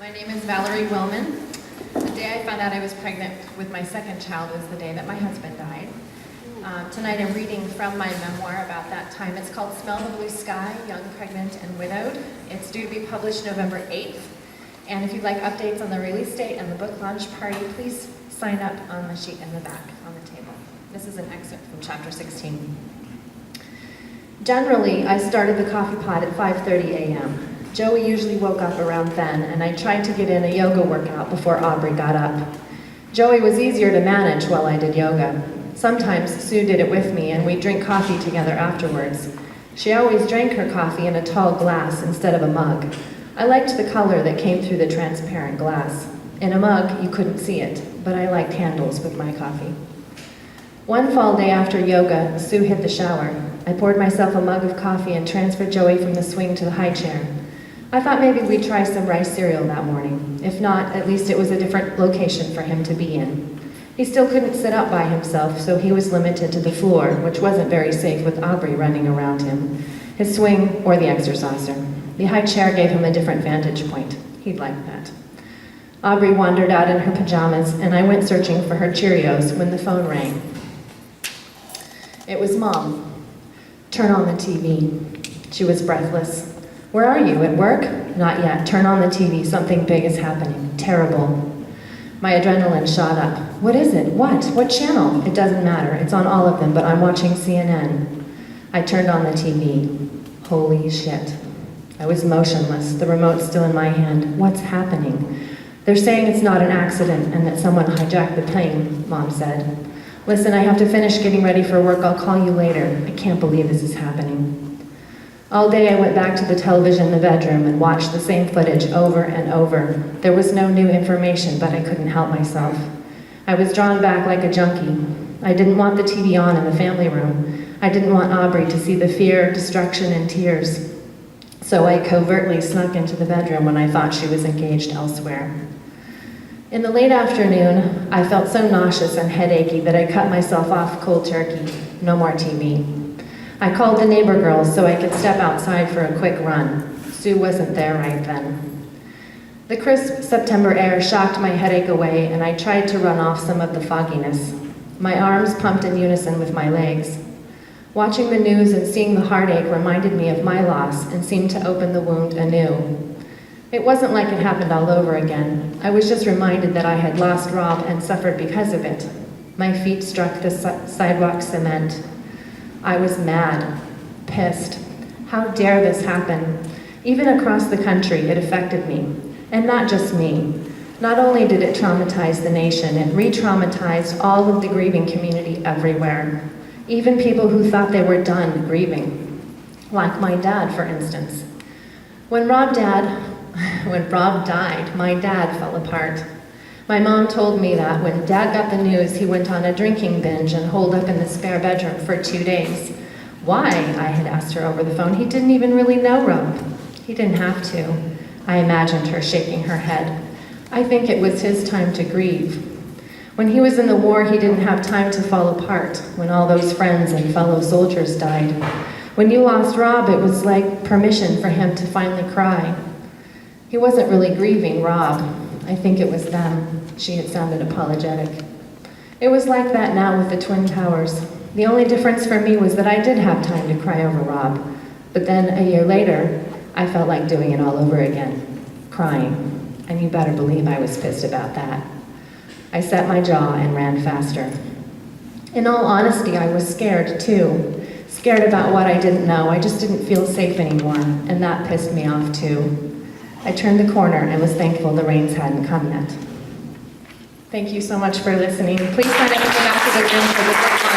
My name is Valerie Willman. The day I found out I was pregnant with my second child was the day that my husband died. Tonight I'm reading from my memoir about that time. It's called Smell the Blue Sky, Young, Pregnant, and Widowed. It's due to be published November 8th. And if you'd like updates on the release date and the book launch party, please sign up on the sheet in the back on the table. This is an excerpt from chapter 16. Generally, I started the coffee pot at 5:30 a.m. Joey usually woke up around then, and I tried to get in a yoga workout before Aubrey got up. Joey was easier to manage while I did yoga. Sometimes Sue did it with me, and we'd drink coffee together afterwards. She always drank her coffee in a tall glass instead of a mug. I liked the color that came through the transparent glass. In a mug, you couldn't see it, but I liked handles with my coffee. One fall day after yoga, Sue hit the shower. I poured myself a mug of coffee and transferred Joey from the swing to the high chair. I thought maybe we'd try some rice cereal that morning. If not, at least it was a different location for him to be in. He still couldn't sit up by himself, so he was limited to the floor, which wasn't very safe with Aubrey running around him, his swing or the exerciser. The high chair gave him a different vantage point. He'd like that. Aubrey wandered out in her pajamas, and I went searching for her Cheerios when the phone rang. It was Mom. "Turn on the TV." She was breathless. "Where are you, at work?" "Not yet. Turn on the TV. Something big is happening. Terrible." My adrenaline shot up. "What is it? What? What channel?" "It doesn't matter. It's on all of them, but I'm watching CNN." I turned on the TV. Holy shit. I was motionless, the remote still in my hand. What's happening? "They're saying it's not an accident and that someone hijacked the plane," Mom said. "Listen, I have to finish getting ready for work. I'll call you later. I can't believe this is happening." All day I went back to the television in the bedroom and watched the same footage over and over. There was no new information, but I couldn't help myself. I was drawn back like a junkie. I didn't want the TV on in the family room. I didn't want Aubrey to see the fear, destruction, and tears. So I covertly snuck into the bedroom when I thought she was engaged elsewhere. In the late afternoon, I felt so nauseous and headachy that I cut myself off cold turkey. No more TV. I called the neighbor girls so I could step outside for a quick run. Sue wasn't there right then. The crisp September air shocked my headache away, and I tried to run off some of the fogginess. My arms pumped in unison with my legs. Watching the news and seeing the heartache reminded me of my loss and seemed to open the wound anew. It wasn't like it happened all over again. I was just reminded that I had lost Rob and suffered because of it. My feet struck the sidewalk cement. I was mad, pissed. How dare this happen? Even across the country, it affected me. And not just me. Not only did it traumatize the nation, it re-traumatized all of the grieving community everywhere. Even people who thought they were done grieving. Like my dad, for instance. When Rob died, my dad fell apart. My mom told me that when Dad got the news, he went on a drinking binge and holed up in the spare bedroom for 2 days. Why? I had asked her over the phone. He didn't even really know Rob. He didn't have to. I imagined her shaking her head. I think it was his time to grieve. When he was in the war, he didn't have time to fall apart, when all those friends and fellow soldiers died. When you lost Rob, it was like permission for him to finally cry. He wasn't really grieving Rob. I think it was them. She had sounded apologetic. It was like that now with the Twin Towers. The only difference for me was that I did have time to cry over Rob. But then, a year later, I felt like doing it all over again. Crying. And you better believe I was pissed about that. I set my jaw and ran faster. In all honesty, I was scared too. Scared about what I didn't know. I just didn't feel safe anymore, and that pissed me off too. I turned the corner and was thankful the rains hadn't come yet. Thank you so much for listening. Please sign up in the back of the room for the book.